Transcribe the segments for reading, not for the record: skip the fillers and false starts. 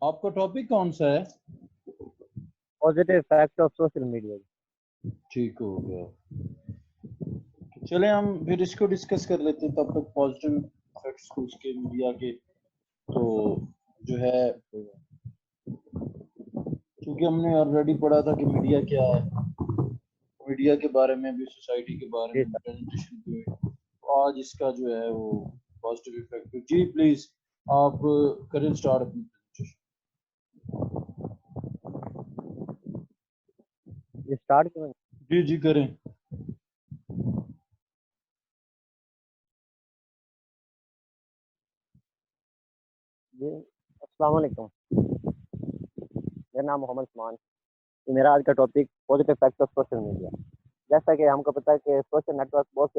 آپ کا ٹاپک کون سا ہے؟ Positive effect of social media. ٹھیک ہو گیا. چلیں ہم پھر اس کو ڈسکس کر لیتے ہیں تب تک پازیٹیو افیکٹس کو اس کے میڈیا کے. تو جو ہے کیونکہ ہم نے آلریڈی پڑھا تھا کہ میڈیا کیا ہے، میڈیا کے بارے میں بھی، سوسائٹی کے بارے جی میں سر. پریزنٹیشن ہوئی. آج اس کا جو ہے وہ پازیٹیو افیکٹ. جی پلیز آپ کریں اسٹارٹ اپنی پریزنٹیشن. یہ اسٹارٹ کریں. جی جی کریں. جی السلام علیکم، میرا نام محمد عثمان. میرا آج کا topic positive effect of social media. جیسا کہ ہم کو پتہ ہے کہ سوشل نیٹ ورک بہت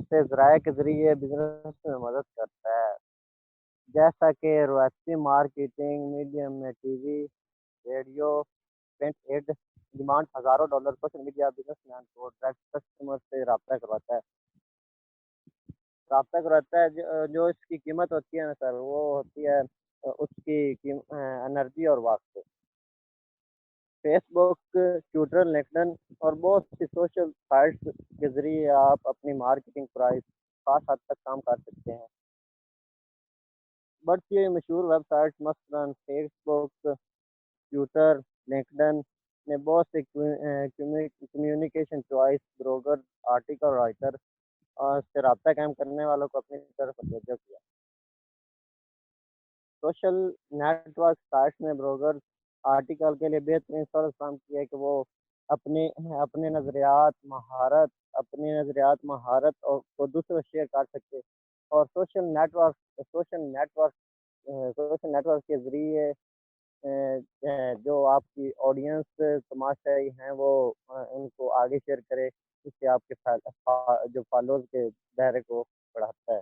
سے ذرائع کے ذریعے بزنس میں مدد کرتا ہے، جیسا کہ روایتی مارکیٹنگ میڈیم میں TV, radio, print ad. Demand ہزاروں dollar. Social media businessman کو ڈائریکٹ کسٹمر سے رابطہ کرواتا ہے جو اس کی قیمت ہوتی ہے نا سر، وہ ہوتی ہے اس کی انرجی اور وقت. فیس بک، ٹویٹر، لنکڈن اور بہت سی سوشل سائٹس کے ذریعے آپ اپنی مارکیٹنگ پرائس خاص حد تک کام کر سکتے ہیں. بڑھ سی مشہور ویب سائٹس مثلاً فیس بک، ٹویٹر، لنکڈن نے بہت سے کمیونیکیشن چوائس بروگر، آرٹیکل رائٹر اور سے رابطہ قائم کرنے والوں کو اپنی طرف متوجہ کیا. سوشل نیٹ ورک سائٹس نے بروگر آرٹیکل کے لیے بہترین سورس فراہم کیا ہے کہ وہ اپنے اپنے نظریات مہارت اور کو دوسروں شیئر کر سکتے. اور سوشل نیٹ ورک کے ذریعے جو آپ کی آڈینس تماشائی ہیں وہ ان کو آگے شیئر کرے، اس سے آپ کے جو فالوورز کے دائرے کو بڑھاتا ہے.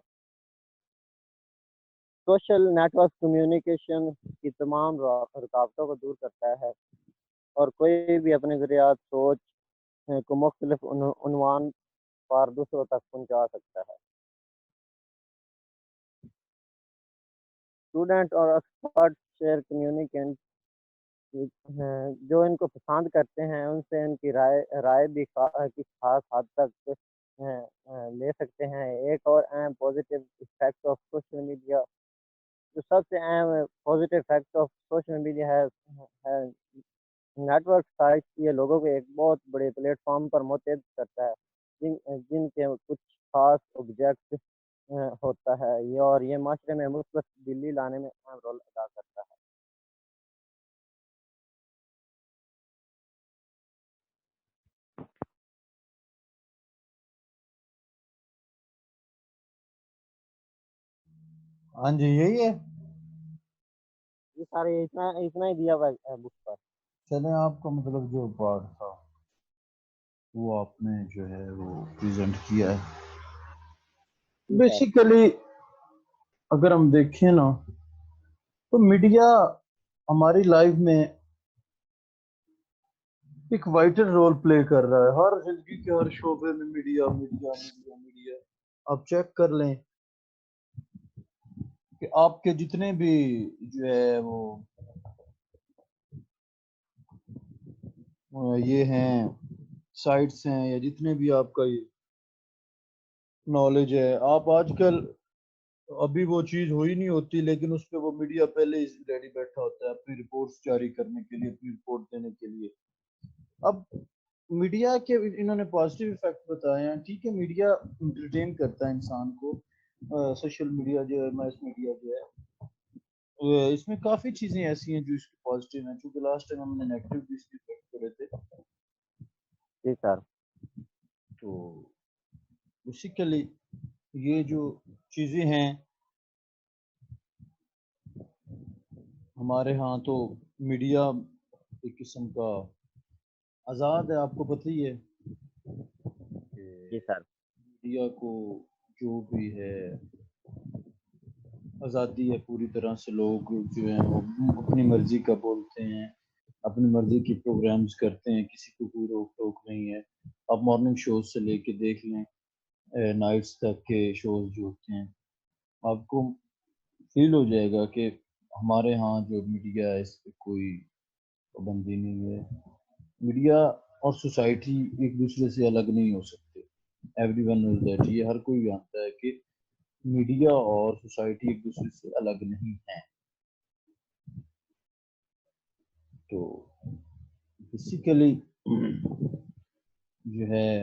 سوشل نیٹ ورک کمیونیکیشن کی تمام رکاوٹوں کو دور کرتا ہے اور کوئی بھی اپنے ذریعات سوچ کو مختلف عنوان پر دوسروں تک پہنچا سکتا ہے. اسٹوڈنٹ اور ایکسپرٹ شیئر کمیونیکینٹ جو ان کو پسند کرتے ہیں ان سے ان کی رائے بھی کی خاص حد تک لے سکتے ہیں. ایک اور اہم positive effect of social media, جو سب سے اہم positive effect of social media ہے نیٹ ورک سائٹ. یہ لوگوں کو ایک بہت بڑے پلیٹ فارم پر متحد کرتا ہے جن کے کچھ خاص آبجیکٹ ہوتا ہے اور یہ معاشرے میں مثبت تبدیلی لانے میں اہم رول ادا کرتا ہے. ہاں جی یہی ہے. یہ سارے اتنا ہی دیا ہوا ہے بک پر. چلیں آپ کا مطلب جو پارٹ تھا وہ آپ نے جو ہے وہ پریزنٹ کیا ہے. بیسیکلی اگر ہم دیکھیں نا تو میڈیا ہماری لائف میں ایک وائٹل رول پلے کر رہا ہے. ہر زندگی کے ہر شعبے میں میڈیا میڈیا میڈیا میڈیا. آپ چیک کر لیں کہ آپ کے جتنے بھی جو ہے وہ یہ ہیں سائٹس ہیں یا جتنے بھی آپ کا یہ نالج ہے، آپ آج کل ابھی وہ چیز ہوئی نہیں ہوتی لیکن اس پہ وہ میڈیا پہلے ہی ریڈی بیٹھا ہوتا ہے اپنی رپورٹس جاری کرنے کے لیے، اپنی رپورٹ دینے کے لیے. اب میڈیا کے انہوں نے پازیٹیو ایفیکٹ بتائے ہیں. ٹھیک ہے، میڈیا انٹرٹین کرتا ہے انسان کو. سوشل میڈیا جو ہے، ماس میڈیا جو ہے، اس میں کافی چیزیں ایسی ہیں جو اس کی پازیٹیو ہیں. چونکہ لاسٹ ٹائم ہم نے نیگیٹو بھی اس کی ایفیکٹ کرے تھے. جی سر. تو بیسیکلی یہ جو چیزیں ہیں ہمارے ہاں، تو میڈیا ایک قسم کا آزاد ہے. آپ کو پتہ ہی ہے جی کہ سر. میڈیا کو جو بھی ہے آزادی ہے پوری طرح سے. لوگ جو ہیں وہ اپنی مرضی کا بولتے ہیں، اپنی مرضی کے پروگرامز کرتے ہیں، کسی کو کوئی روک ٹوک نہیں ہے. آپ مارننگ شوز سے لے کے دیکھ لیں نائٹس تک کے شوز جو ہوتے ہیں، آپ کو فیل ہو جائے گا کہ ہمارے ہاں جو میڈیا ہے اس پہ کوئی پابندی نہیں ہے. میڈیا اور سوسائٹی ایک دوسرے سے الگ نہیں ہو سکتے. ایوری ون نوز دیٹ، یہ ہر کوئی جانتا ہے کہ میڈیا اور سوسائٹی ایک دوسرے سے الگ نہیں ہیں. تو بیسیکلی جو ہے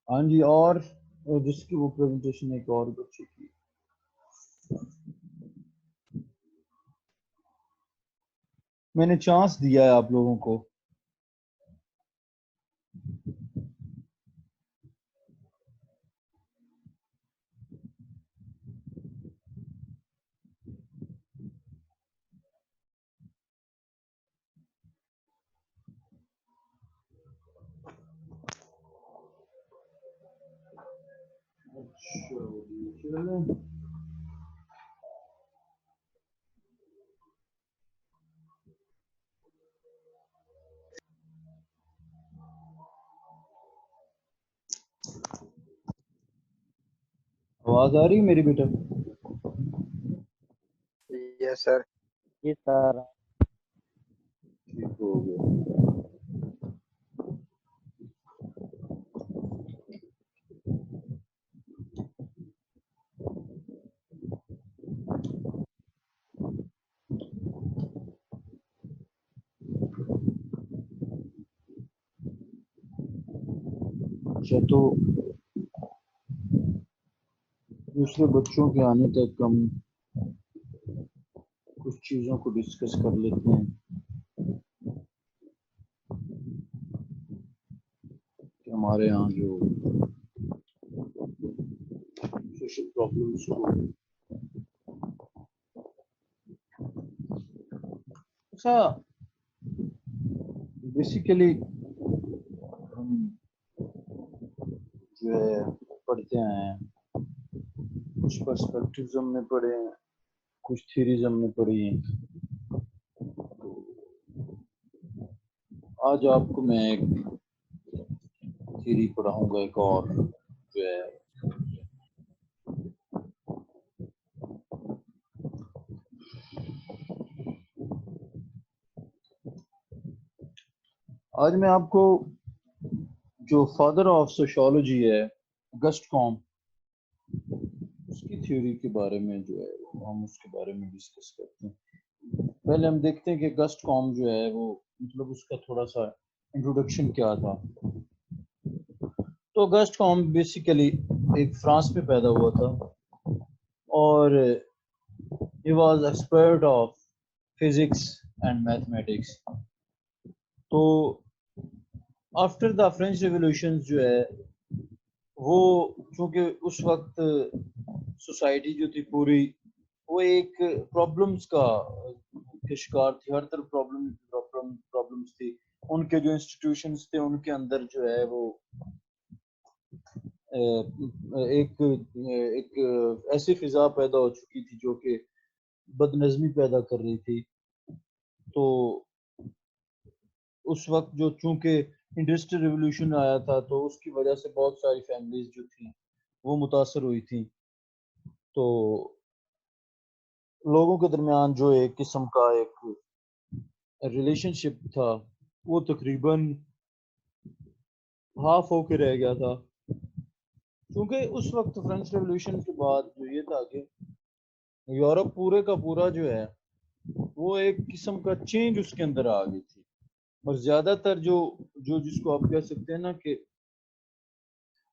ہاں جی، اور جس کی وہ پریزنٹیشن ایک اور بچے کی میں نے چانس دیا ہے آپ لوگوں کو. آواز آ رہی ہے میری بیٹا؟ یس سر. جی سر. ٹھیک ہو گیا. اچھا، تو دوسرے بچوں کے آنے تک ہم کچھ چیزوں کو ڈسکس کر لیتے ہیں کہ ہمارے یہاں جو سوشل پرابلمس کو اچھا بیسیکلی ہم جو ہے پڑھتے ہیں، کچھ پرسپیکٹوز ہم نے پڑھے ہیں، کچھ تھیریز ہم نے پڑھی ہیں. آج آپ کو میں ایک تھیری پڑھاؤں گا، ایک اور جو ہے آج میں آپ کو جو فادر آف سوشالوجی ہے اگسٹ کام، اس کی تھیوری کے بارے میں جو ہے ہم اس کے بارے میں ڈسکس کرتے ہیں. پہلے ہم دیکھتے ہیں کہ اگسٹ کام جو ہے وہ مطلب اس کا تھوڑا سا انٹروڈکشن کیا تھا. تو اگسٹ کام بیسیکلی ایک فرانس میں پیدا ہوا تھا اور he was expert of physics and mathematics. تو آفٹر دا فرینچ ریولیوشن جو ہے وہ چونکہ اس وقت سوسائٹی جو تھی پوری وہ ایک پرابلمس کا شکار تھی. ہر طرف پرابلمس تھی. ان کے جو انسٹیٹیوشنز تھے ان کے اندر جو ہے وہ ایک ایسی فضا پیدا ہو چکی تھی جو کہ بد نظمی پیدا کر رہی تھی. تو اس وقت جو چونکہ انڈسٹریل ریولوشن آیا تھا تو اس کی وجہ سے بہت ساری فیملیز جو تھیں وہ متاثر ہوئی تھیں. تو لوگوں کے درمیان جو ایک قسم کا ایک ریلیشن شپ تھا وہ تقریباً ہاف ہو کے رہ گیا تھا. کیونکہ اس وقت فرینچ ریولوشن کے بعد جو یہ تھا کہ یورپ پورے کا پورا جو ہے وہ ایک قسم کا چینج اس کے اندر آ گئی تھی. اور زیادہ تر جو جس کو آپ کہہ سکتے ہیں نا کہ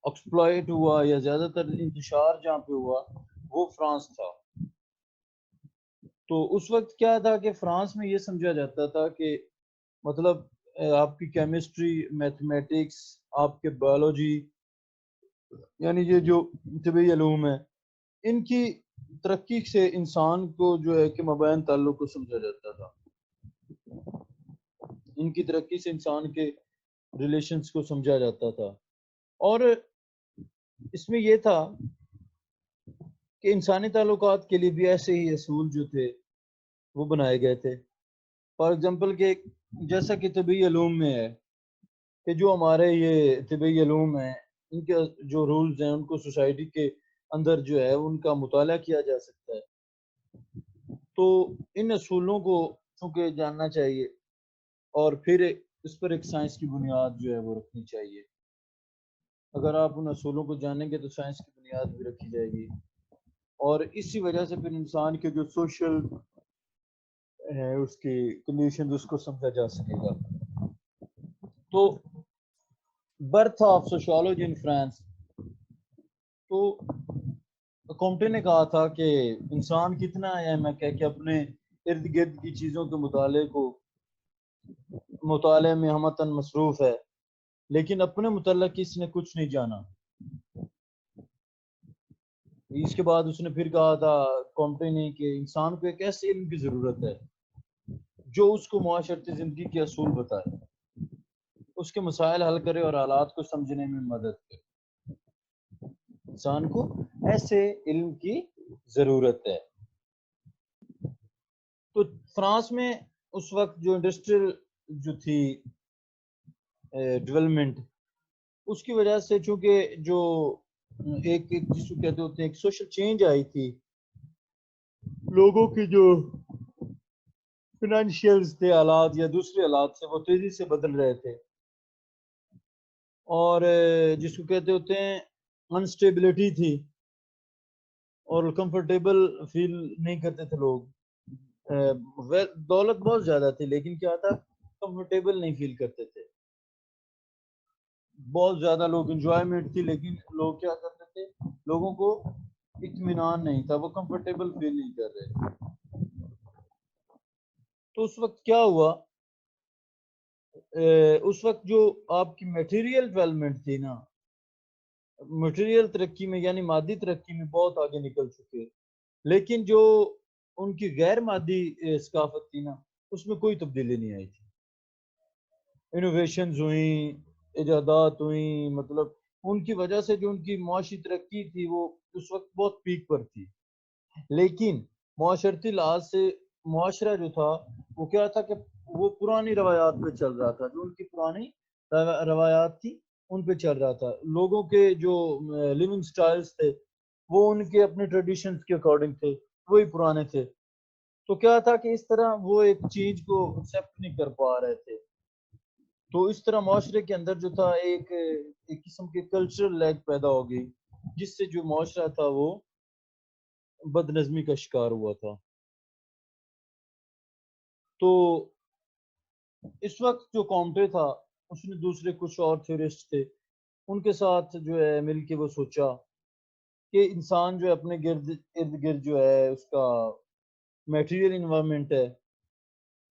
ایکسپلائٹ ہوا یا زیادہ تر انتشار جہاں پہ ہوا وہ فرانس تھا. تو اس وقت کیا تھا کہ فرانس میں یہ سمجھا جاتا تھا کہ مطلب آپ کی کیمسٹری، میتھمیٹکس، آپ کے بایولوجی، یعنی یہ جو طبی علوم ہے ان کی ترقی سے انسان کو جو ہے کہ مابین تعلق کو سمجھا جاتا تھا. ان کی ترقی سے انسان کے ریلیشنز کو سمجھا جاتا تھا. اور اس میں یہ تھا کہ انسانی تعلقات کے لیے بھی ایسے ہی اصول جو تھے وہ بنائے گئے تھے. فار ایگزامپل کہ جیسا کہ طبی علوم میں ہے کہ جو ہمارے یہ طبی علوم ہیں ان کے جو رولز ہیں ان کو سوسائٹی کے اندر جو ہے ان کا مطالعہ کیا جا سکتا ہے. تو ان اصولوں کو چونکہ جاننا چاہیے اور پھر اس پر ایک سائنس کی بنیاد جو ہے وہ رکھنی چاہیے. اگر آپ ان اصولوں کو جانیں گے تو سائنس کی بنیاد بھی رکھی جائے گی اور اسی وجہ سے پھر انسان کے جو سوشل ہے اس کی کنڈیشن اس کو سمجھا جا سکے گا. تو birth of sociology in France. تو کامٹے نے کہا تھا کہ انسان کتنا اہم ہے کہ اپنے ارد گرد کی چیزوں کے مطالعے میں ہمتاً مصروف ہے لیکن اپنے متعلق اس نے کچھ نہیں جانا. اس کے بعد اس نے پھر کہا تھا کامٹے نے کہ انسان کو ایک ایسے علم کی ضرورت ہے جو اس کو معاشرتی زندگی کے اصول بتائے, اس کے مسائل حل کرے اور حالات کو سمجھنے میں مدد کرے. انسان کو ایسے علم کی ضرورت ہے. تو فرانس میں اس وقت جو انڈسٹریل جو تھی ڈیولپمنٹ, اس کی وجہ سے چونکہ جو ایک جس کو کہتے ہوتے ہیں ایک سوشل چینج آئی تھی, لوگوں کی جو فنانشیلز تھے حالات یا دوسرے حالات سے وہ تیزی سے بدل رہے تھے اور جس کو کہتے ہوتے ہیں انسٹیبلٹی تھی اور کمفرٹیبل فیل نہیں کرتے تھے لوگ. دولت بہت زیادہ تھی لیکن کیا تھا کمفرٹیبل نہیں فیل کرتے تھے. بہت زیادہ لوگ انجوائمنٹ تھی لیکن لوگ کیا کرتے تھے, لوگوں کو اطمینان نہیں تھا, وہ کمفرٹیبل فیل نہیں کر رہے. تو اس وقت کیا ہوا, اس وقت جو آپ کی میٹیریل ڈیولپمنٹ تھی نا, میٹیریل ترقی میں یعنی مادی ترقی میں بہت آگے نکل چکے, لیکن جو ان کی غیر مادی ثقافت تھی نا اس میں کوئی تبدیلی نہیں آئی تھی. انوویشنز ہوئیں, ایجادات ہوئیں, مطلب ان کی وجہ سے جو ان کی معاشی ترقی تھی وہ اس وقت بہت پیک پر تھی, لیکن معاشرتی لحاظ سے معاشرہ جو تھا وہ کیا تھا کہ وہ پرانی روایات پہ چل رہا تھا. جو ان کی پرانی روایات تھی ان پہ چل رہا تھا. لوگوں کے جو لیونگ سٹائلز تھے وہ ان کے اپنے ٹریڈیشنز کے اکارڈنگ تھے, وہی پرانے تھے. تو کیا تھا کہ اس طرح وہ ایک چیز کو ایکسیپٹ نہیں کر پا رہے تھے. تو اس طرح معاشرے کے اندر جو تھا ایک قسم کے کلچرل لیگ پیدا ہو گئی جس سے جو معاشرہ تھا وہ بد نظمی کا شکار ہوا تھا. تو اس وقت جو کامٹے تھا اس نے دوسرے کچھ اور تھیورسٹ تھے ان کے ساتھ جو ہے مل کے وہ سوچا کہ انسان جو ہے اپنے ارد گرد جو ہے اس کا میٹیریل انوائرمنٹ ہے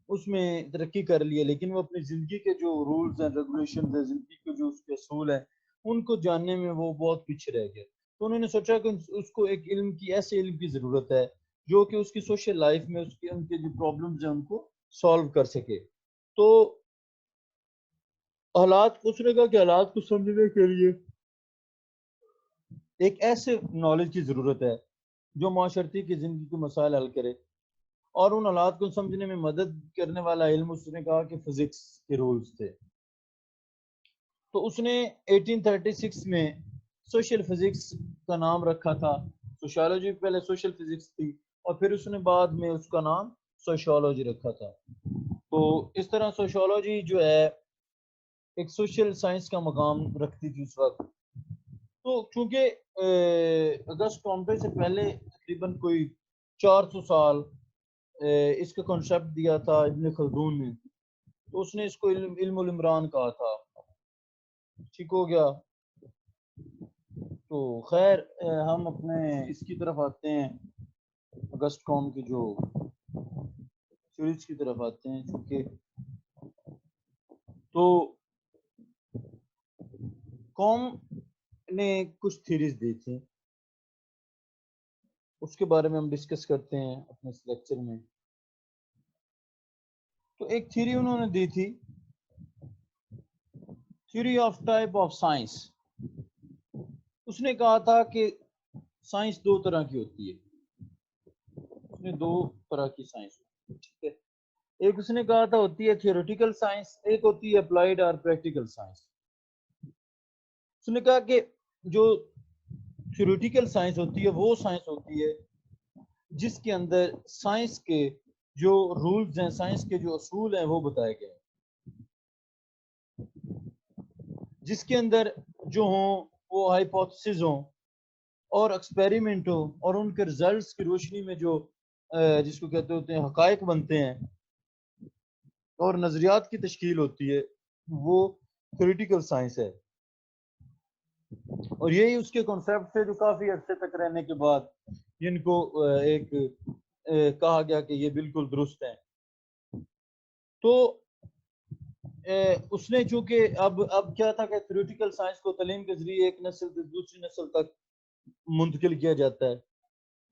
اس میں ترقی کر لی ہے, لیکن وہ اپنی زندگی کے جو رولز ہیں ریگولیشن ہیں, زندگی کے جو اس کے اصول ہیں ان کو جاننے میں وہ بہت پیچھے رہ گئے. تو انہوں نے سوچا کہ اس کو ایک علم کی ایسے علم کی ضرورت ہے جو کہ اس کی سوشل لائف میں اس کے ان کے جو پرابلمز ہیں ان کو سالو کر سکے. تو حالات کو اس نے کہا کہ حالات کو سمجھنے کے لیے ایک ایسے نالج کی ضرورت ہے جو معاشرتی کی زندگی کے مسائل حل کرے, اور ان حالات کو سمجھنے میں مدد کرنے والا علم اس نے کہا کہ فزکس کے رولز تھے. تو اس نے 1836 میں سوشل فزکس کا نام رکھا تھا. سوشیالوجی پہلے سوشل فزکس تھی اور پھر اس نے بعد میں اس کا نام سوشیولوجی رکھا تھا. تو اس طرح سوشیولوجی جو ہے ایک سوشل سائنس کا مقام رکھتی تھی اس وقت. تو چونکہ اگست کامٹے سے پہلے تقریباً کوئی 400 سال اس کا کنسیپٹ دیا تھا ابن خلدون نے, تو اس نے اس کو علم العمران کہا تھا. ٹھیک ہو گیا. تو خیر ہم اپنے اس کی طرف آتے ہیں, اگست قوم کی جو سیریز کی طرف آتے ہیں. چونکہ تو قوم نے کچھ تھیریز دی تھی اس کے بارے میں ہم ڈسکس کرتے ہیں اپنے اس لیکچر میں. تو ایک تھیری انہوں نے دی تھی, theory of type of science. اس نے کہا تھا کہ سائنس دو طرح کی ہوتی ہے. اس نے دو طرح کی سائنس ہوتی ہے, ٹھیک ہے. ایک اس نے کہا تھا ہوتی ہے تھیوریٹیکل سائنس, ایک ہوتی ہے اپلائیڈ اور پریکٹیکل سائنس. اس نے کہا کہ جو تھیوریٹیکل سائنس ہوتی ہے وہ سائنس ہوتی ہے جس کے اندر سائنس کے جو رولز ہیں، سائنس کے جو اصول ہیں وہ بتائے گئے ہیں، جس کے اندر جو ہوں وہ ہائپوتھسز ہوں اور ایکسپیریمنٹ ہو اور ان کے ریزلٹس کی روشنی میں جو جس کو کہتے ہوتے ہیں حقائق بنتے ہیں اور نظریات کی تشکیل ہوتی ہے، وہ تھیوریٹیکل سائنس ہے. اور یہی اس کے کنسیپٹ سے جو کافی عرصے تک رہنے کے بعد جن کو ایک کہا گیا کہ یہ بالکل درست ہیں. تو اس نے چونکہ اب کیا تھا کہ تھیوریٹیکل سائنس کو تعلیم کے ذریعے ایک نسل سے دوسری نسل تک منتقل کیا جاتا ہے،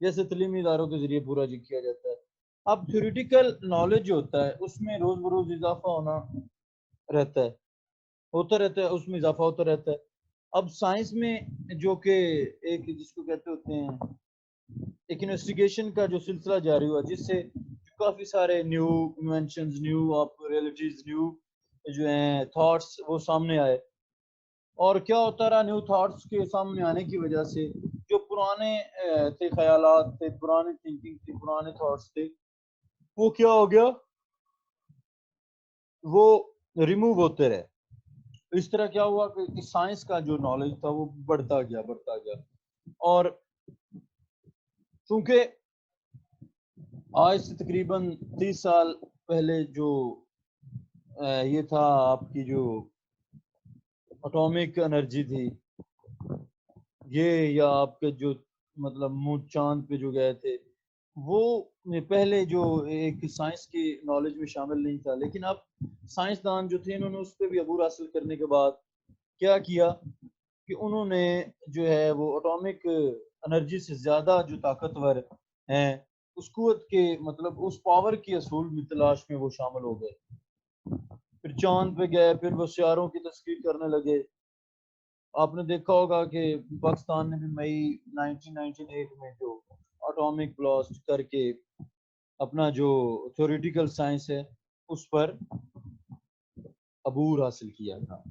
جیسے تعلیمی اداروں کے ذریعے پورا جی کیا جاتا ہے. اب تھیوریٹیکل نالج جو ہوتا ہے اس میں روز بروز اضافہ ہوتا رہتا ہے، اس میں اضافہ ہوتا رہتا ہے. اب سائنس میں جو کہ ایک جس کو کہتے ہوتے ہیں ایک انویسٹیگیشن کا جو سلسلہ جاری ہوا، جس سے کافی سارے new inventions, new realities, new جو ہیں تھاٹس وہ سامنے آئے. اور کیا ہوتا رہا، نیو تھاٹس کے سامنے آنے کی وجہ سے جو پرانے تھے خیالات تھے، پرانی تھنکنگ تھی، پرانے تھاٹس تھے، وہ کیا ہو گیا، وہ ریموو ہوتے رہے. اس طرح کیا ہوا کہ سائنس کا جو نالج تھا وہ بڑھتا گیا. اور چونکہ آج سے تقریباً 30 سال پہلے جو یہ تھا آپ کی جو اٹامک انرجی تھی یہ، یا آپ کے جو مطلب چاند پہ جو گئے تھے، وہ پہلے جو ایک سائنس کی نالج میں شامل نہیں تھا. لیکن اب سائنسدان جو تھے انہوں نے اس پہ بھی عبور حاصل کرنے کے بعد کیا کیا کہ انہوں نے جو ہے وہ اٹامک انرجی سے زیادہ جو طاقتور ہیں اس قوت کے مطلب اس پاور کی اصول میں تلاش میں وہ شامل ہو گئے. پھر چاند پہ گئے، پھر وہ سیاروں کی تشکیل کرنے لگے. آپ نے دیکھا ہوگا کہ پاکستان نے بھی مئی 1998 میں جو اٹامک بلاسٹ کر کے اپنا جو تھیوریٹیکل سائنس ہے اس پر عبور حاصل کیا تھا.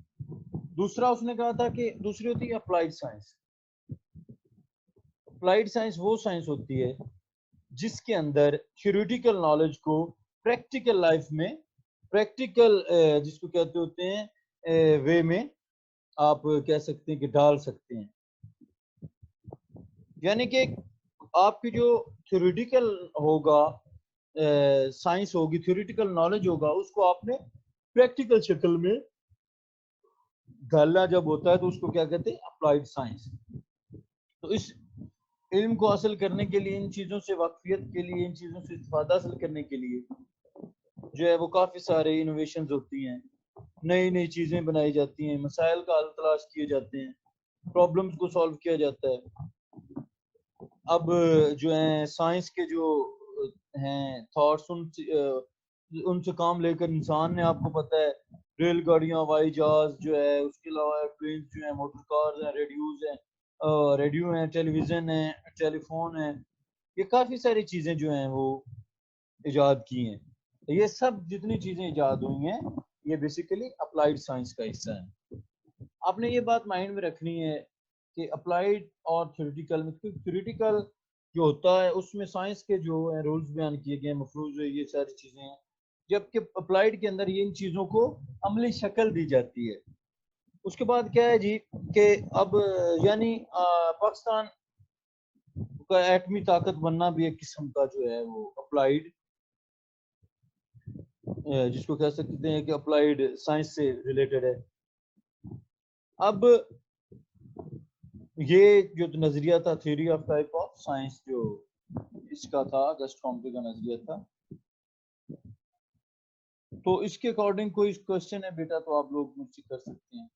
دوسرا اس نے کہا تھا کہ دوسری ہوتی ہے اپلائیڈ سائنس. اپلائیڈ سائنس وہ سائنس ہوتی ہے جس کے اندر تھیوریٹیکل نالج کو پریکٹیکل لائف میں، پریکٹیکل جس کو کہتے ہوتے ہیں وے میں آپ کہہ سکتے ہیں کہ ڈال سکتے ہیں. یعنی کہ آپ کی جو تھیوریٹیکل ہوگا سائنس ہوگی، تھیوریٹیکل نالج ہوگا، اس کو آپ نے پریکٹیکل شکل میں ڈالنا جب ہوتا ہے تو اس کو کیا کہتے ہیں، اپلائیڈ سائنس. تو اس علم کو حاصل کرنے کے لیے، ان چیزوں سے واقفیت کے لیے، ان چیزوں سے استفادہ حاصل کرنے کے لیے جو ہے وہ کافی سارے انوویشنز ہوتی ہیں، نئی نئی چیزیں بنائی جاتی ہیں، مسائل کا حل تلاش کیے جاتے ہیں، پرابلمز کو سالو کیا جاتا ہے. اب جو ہیں سائنس کے جو ہیں تھاٹس ان سے کام لے کر انسان نے، آپ کو پتہ ہے ریل گاڑیاں، ہوائی جہاز جو ہے، اس کے علاوہ پلینز جو ہیں، موٹر کارز ہیں، ریڈیو ہیں، ٹیلی ویژن ہیں، ٹیلی فون ہیں، یہ کافی ساری چیزیں جو ہیں وہ ایجاد کی ہیں. یہ سب جتنی چیزیں ایجاد ہوئی ہیں یہ بیسیکلی اپلائیڈ سائنس کا حصہ ہیں. آپ نے یہ بات مائنڈ میں رکھنی ہے کہ اپلائیڈ اور تھیوریٹیکل میں، تھیوریٹیکل جو ہوتا ہے اس میں سائنس کے جو رولز بیان کیے گئے، مفروض یہ ساری چیزیں ہیں، جبکہ اپلائیڈ کے اندر ان چیزوں کو عملی شکل دی جاتی ہے. اس کے بعد کیا ہے جی کہ اب یعنی پاکستان کا ایٹمی طاقت بننا بھی ایک قسم کا جو ہے وہ اپلائیڈ جس کو کہہ سکتے ہیں کہ اپلائیڈ سائنس سے ریلیٹڈ ہے. اب یہ جو نظریہ تھا، theory of type of science, جو اس کا تھا اگسٹ کامٹے کا نظریہ تھا. تو اس کے اکارڈنگ کوئی کوشچن ہے بیٹا تو آپ لوگ مجھ سے کر سکتے ہیں.